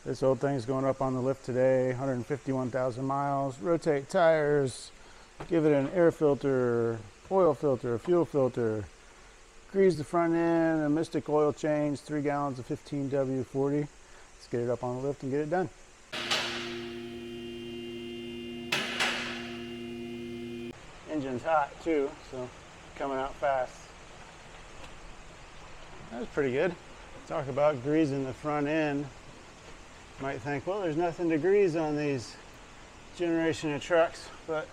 This old thing's going up on the lift today, 151,000 miles. Rotate tires, give it an air filter, oil filter, fuel filter, grease the front end, a Mystik oil change, 3 gallons of 15W40. Let's get it up on the lift and get it done. Engine's hot too, so coming out fast. That was pretty good. Talk about greasing the front end. Might think, well, there's nothing to grease on these generation of trucks, but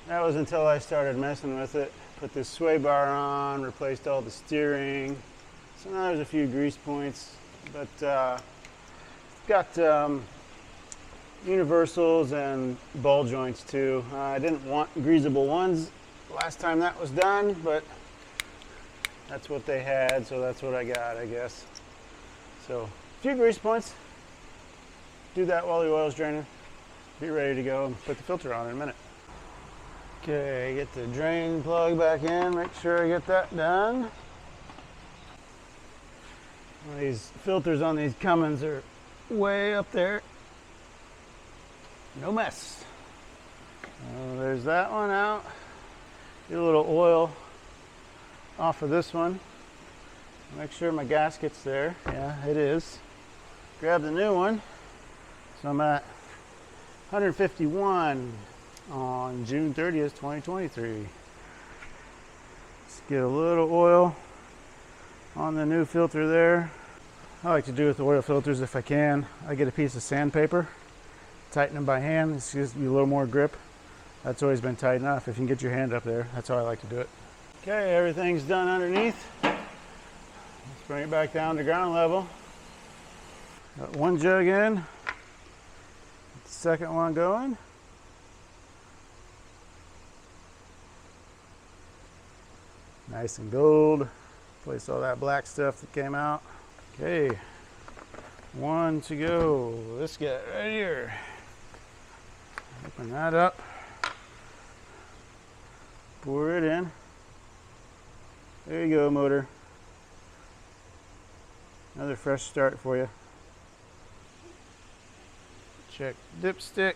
that was until I started messing with it. Put this sway bar on, replaced all the steering. So now there's a few grease points, but got universals and ball joints too. I didn't want greasable ones last time that was done, but that's what they had, so that's what I got, I guess. So a few grease points. Do that while the oil's draining. Be ready to go and put the filter on in a minute. Okay, get the drain plug back in. Make sure I get that done. These filters on these Cummins are way up there. No mess. There's that one out. Get a little oil off of this one. Make sure my gasket's there. Yeah, it is. Grab the new one. So I'm at 151 on June 30th, 2023. Let's get a little oil on the new filter there. I like to do with the oil filters, if I can, I get a piece of sandpaper, tighten them by hand. This gives you a little more grip. That's always been tight enough. If you can get your hand up there, that's how I like to do it. Okay, everything's done underneath. Let's bring it back down to ground level. Got one jug in, the second one going. Nice and gold. Place all that black stuff that came out. Okay, one to go. This guy right here. Open that up. Pour it in. There you go, motor. Another fresh start for you. Check dipstick.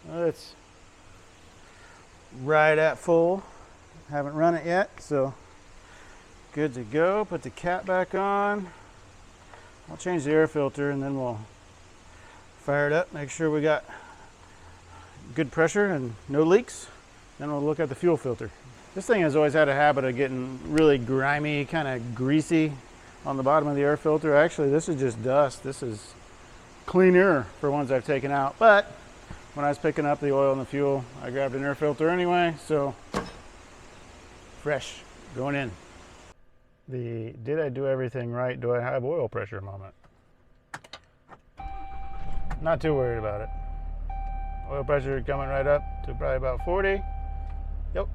Well, it's right at full. Haven't run it yet, so good to go. Put the cap back on. I'll change the air filter and then we'll fire it up. Make sure we got good pressure and no leaks. Then we'll look at the fuel filter. This thing has always had a habit of getting really grimy, kind of greasy on the bottom of the air filter. Actually, this is just dust. This is clean air for ones I've taken out. But when I was picking up the oil and the fuel, I grabbed an air filter anyway, so fresh, going in. The did I do everything right? Do I have oil pressure moment? Not too worried about it. Oil pressure coming right up to probably about 40. Yep.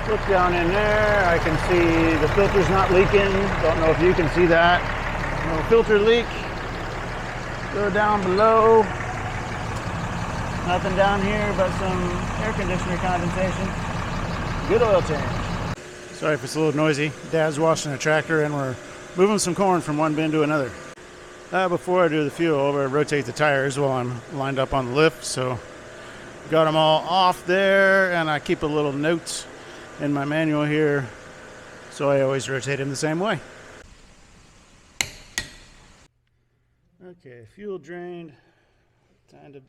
Look down in there. I can see the filter's not leaking. Don't know if you can see that. No filter leak. Go down below. Nothing down here but some air conditioner condensation. Good oil change. Sorry if it's a little noisy. Dad's washing a tractor and we're moving some corn from one bin to another. Before I do the fuel, I rotate the tires while I'm lined up on the lift. So got them all off there, and I keep a little note in my manual here, so I always rotate them the same way. Okay, fuel drained. Time to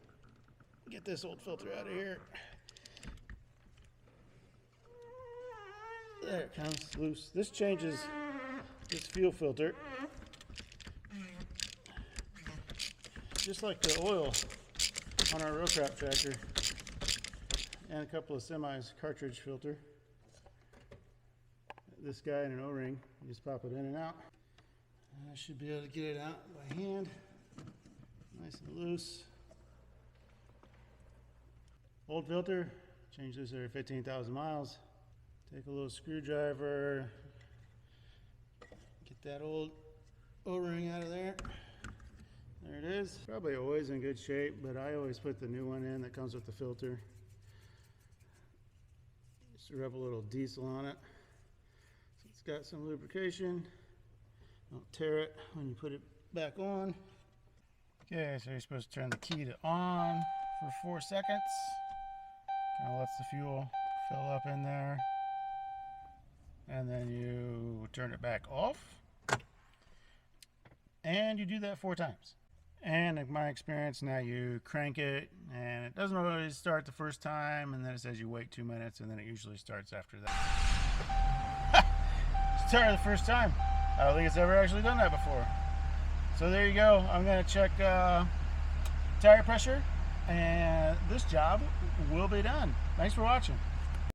get this old filter out of here. There it comes, loose. This changes this fuel filter. Just like the oil on our row crop tractor and a couple of semis cartridge filter. This guy in an O-ring, you just pop it in and out. I should be able to get it out by hand, nice and loose. Old filter, change this every 15,000 miles. Take a little screwdriver, get that old O-ring out of there. There it is. Probably always in good shape, but I always put the new one in that comes with the filter. Just rub a little diesel on it so it's got some lubrication. Don't tear it when you put it back on. Okay, so you're supposed to turn the key to on for 4 seconds. Kind of lets the fuel fill up in there. And then you turn it back off. And you do that 4 times. And in my experience, now you crank it and it doesn't always start the first time, and then it says you wait 2 minutes, and then it usually starts after that. Started the first time. I don't think it's ever actually done that before. So there you go. I'm going to check tire pressure, and this job will be done. Thanks for watching.